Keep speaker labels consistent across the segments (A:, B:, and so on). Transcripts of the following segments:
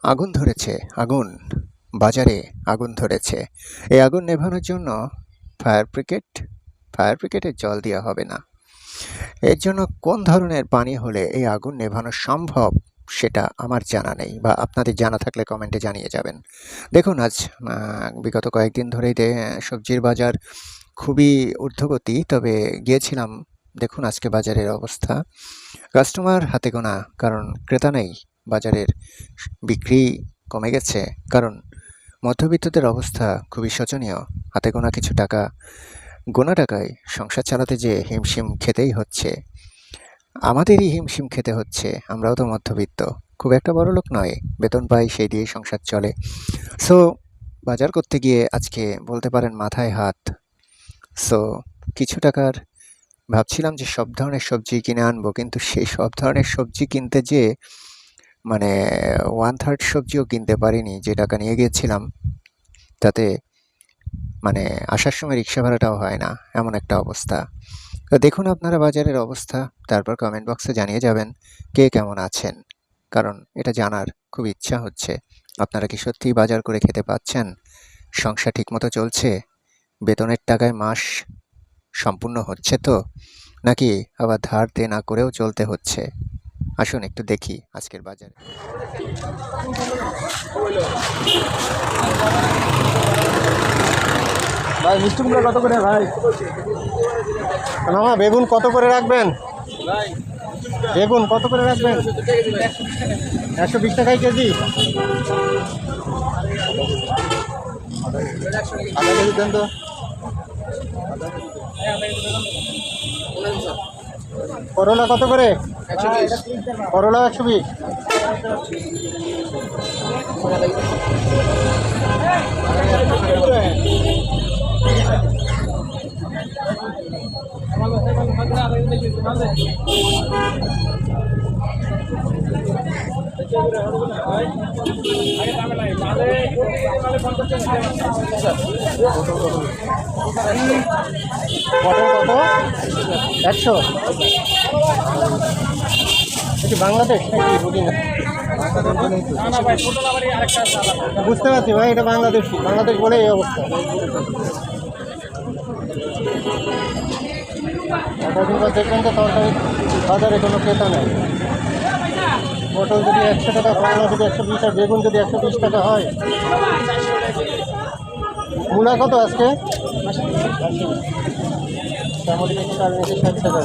A: আগুন ধরেছে, আগুন। বাজারে আগুন ধরেছে। এই আগুন নেভানোর জন্য ফায়ার ব্রিগেড, ফায়ার ব্রিগেডের জল দেওয়া হবে না। এর জন্য কোন ধরনের পানি হলে এই আগুন নেভানো সম্ভব সেটা আমার জানা নেই, বা আপনাদের জানা থাকলে কমেন্টে জানিয়ে যাবেন। দেখুন আজ বিগত কয়েকদিন ধরেই সবজির বাজার খুবই ঊর্ধ্বগতি। তবে গিয়েছিলাম, দেখুন আজকে বাজারের অবস্থা। কাস্টমার হাতে গোনা, কারণ ক্রেতা নেই। বাজারের বিক্রি কমে গেছে, কারণ মধ্যবিত্তদের অবস্থা খুবই শোচনীয়। হাতে গোনা কিছু টাকা, গোনা টাকায় সংসার চালাতে যে হিমশিম খেতেই হচ্ছে। আমাদেরই হিমশিম খেতে হচ্ছে, আমরাও তো মধ্যবিত্ত, খুব একটা বড়লোক নয়, বেতন পাই সেই দিয়েই সংসার চলে। সো বাজার করতে গিয়ে আজকে বলতে পারেন মাথায় হাত। সো কিছু টাকার ভাবছিলাম যে সব ধরনের সবজি কিনে আনবো, কিন্তু সেই সব ধরনের সবজি কিনতে যেয়ে মানে 1/3 সবজিও কিনতে পারিনি যে টাকা নিয়ে গিয়েছিলাম। তাতে মানে আসার সময় রিক্সা ভাড়াটাও হয় না, এমন একটা অবস্থা। তো দেখুন আপনারা বাজারের অবস্থা, তারপর কমেন্ট বক্সে জানিয়ে যাবেন কে কেমন আছেন, কারণ এটা জানার খুব ইচ্ছা হচ্ছে। আপনারা কি সত্যিই বাজার করে খেতে পাচ্ছেন? সংসার ঠিকমতো চলছে? বেতনের টাকায় মাস সম্পূর্ণ হচ্ছে তো, নাকি আবার ধার দেনা করেও চলতে হচ্ছে? আসুন একটু দেখি আজকের বাজারে।
B: ভাই মিষ্টি কুমড়া কত করে ভাই?
A: মামা বেগুন কত করে রাখবেন? বেগুন কত করে রাখবেন? 120 টাকায় কেজি।
B: আধা কেজি দেন তো।
A: করলা কত করে? 120। করলা 120। পটল কত? 100। এটি বাংলাদেশ নাকি বুঝি না। বুঝতে পারছি ভাই, এটা বাংলাদেশ, বাংলাদেশ বলে এই অবস্থা। এতদিন পর দেখবেন যে তরকারি বাজারে কোনো ক্রেতা নেই। পটল যদি 100 টাকা, করলা যদি 120, আর বেগুন যদি 120 টাকা হয়। মূলা কত আজকে? মোটামুটি 60 টাকা।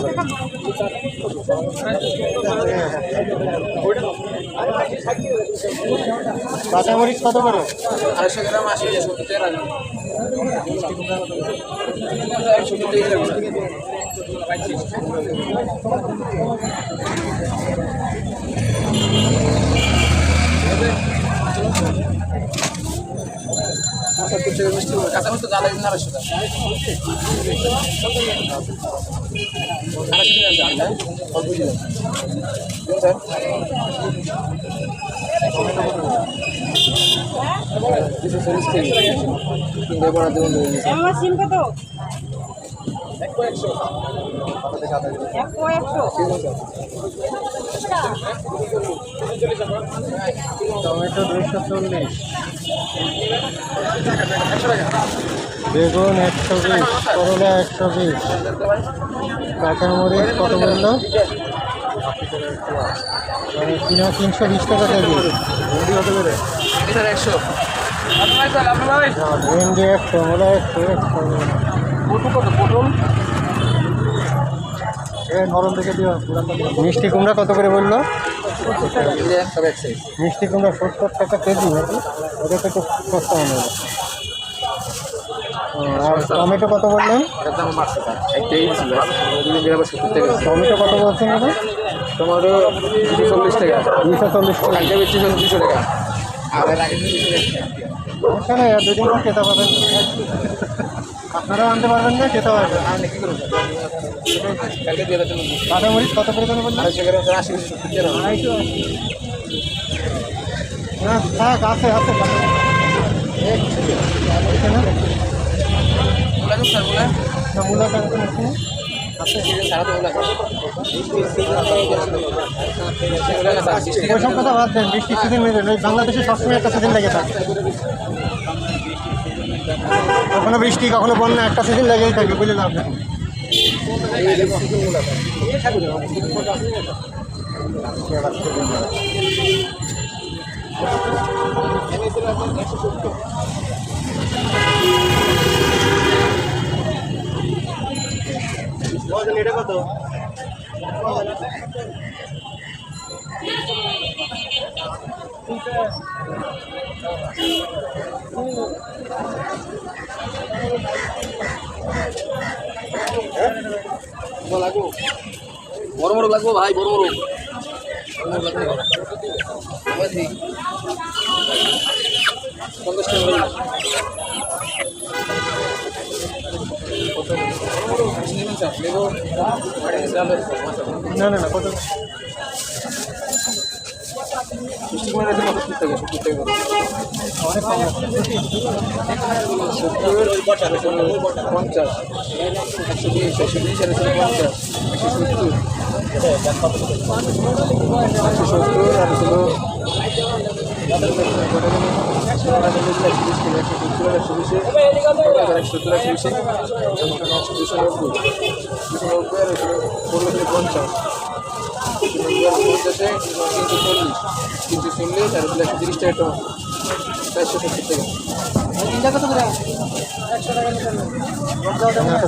A: কাঁচামরিচ কত করে?
B: 250 গ্রাম 80 টাকা। কাঁচামরিচ তো জ্বালাই 250 টাকা।
A: টমেটো 240, বেগুন 120, করলা 120, কাঁচামরিচ কত বললো? 320 টাকা কেজি। ভেন্ডি কত করে?
B: 100।
A: ভেন্ডি 100, মূলা 100।
B: পটল কত? পটল
A: নরম দেখে দিও। মিষ্টি কুমড়া কত করে বললো? মিষ্টি কুমড়া 70 টাকা কেজি নাকি? ওটা তো একটু সস্তা মনে হলো। আর টমেটো কত বললেন? টমেটো কত বলছেন দাদা?
B: টমেটো 240 টাকা।
A: 240 টাকা।
B: কালকে বেচছি 200 টাকা। আর
A: সমস্যা নেই, আর 2 দিন পর খেতে পাবেন। আপনারাও আনতে পারবেন না, খেতে পারবেন।
B: কালকে দিয়ে দেবেন।
A: কাঁচামরিচ কত করে দেন বললেন?
B: 250 গ্রাম 80 70 টাকা।
A: 250। না থাক, আছে আছে।
B: বলে স্যার বলে
A: মূলা কেমন আছে?
B: সারা তো ওগুলো
C: ওইসব কথা বাদ দেন, বৃষ্টি সিজন হয়ে যাবে। বাংলাদেশে সবসময় একটা সিজন লেগে থাকে, কখনো বৃষ্টি কখনো বন্যা, একটা সিজন লেগেই থাকে, বুঝলে লাভ নেই। এটা কত?
B: বড় বড় লাগবো ভাই, বড় বড়
C: না না না, কত?
B: মিষ্টি কুমার আছে কত থেকে 70 টাকা
C: অনেক কম আছে।
B: 70 50 120 120 আর 50 170 আর হলো 340 আর 130 টাকা 470 টাকা।
C: তিনটা কত করে?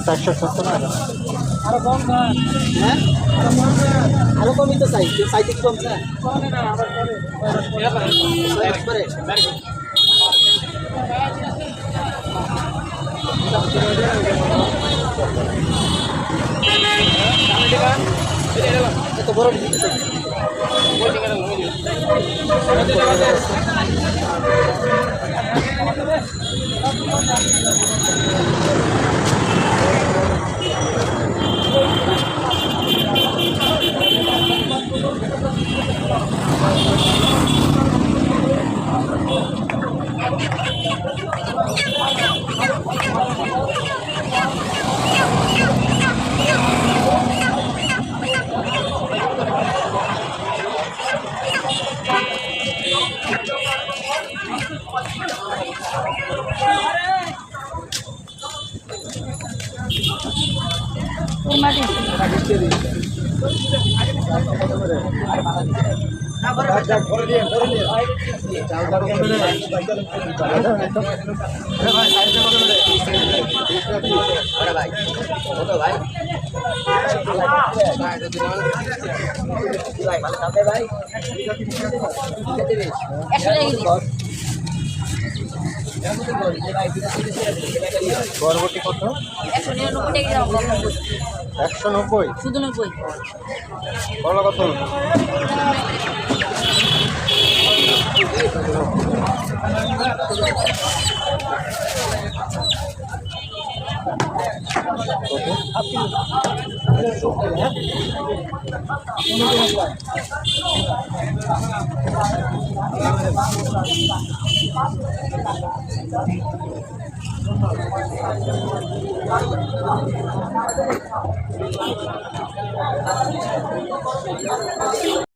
C: 470 টাকা। আরো কম না? হ্যাঁ, আরো কমই তো চাই, চাইতে কম না। এত বড় বরবটি কত?
D: 199 টাকা দাম।
C: 190।
D: শুধু 90।
C: করলা কত?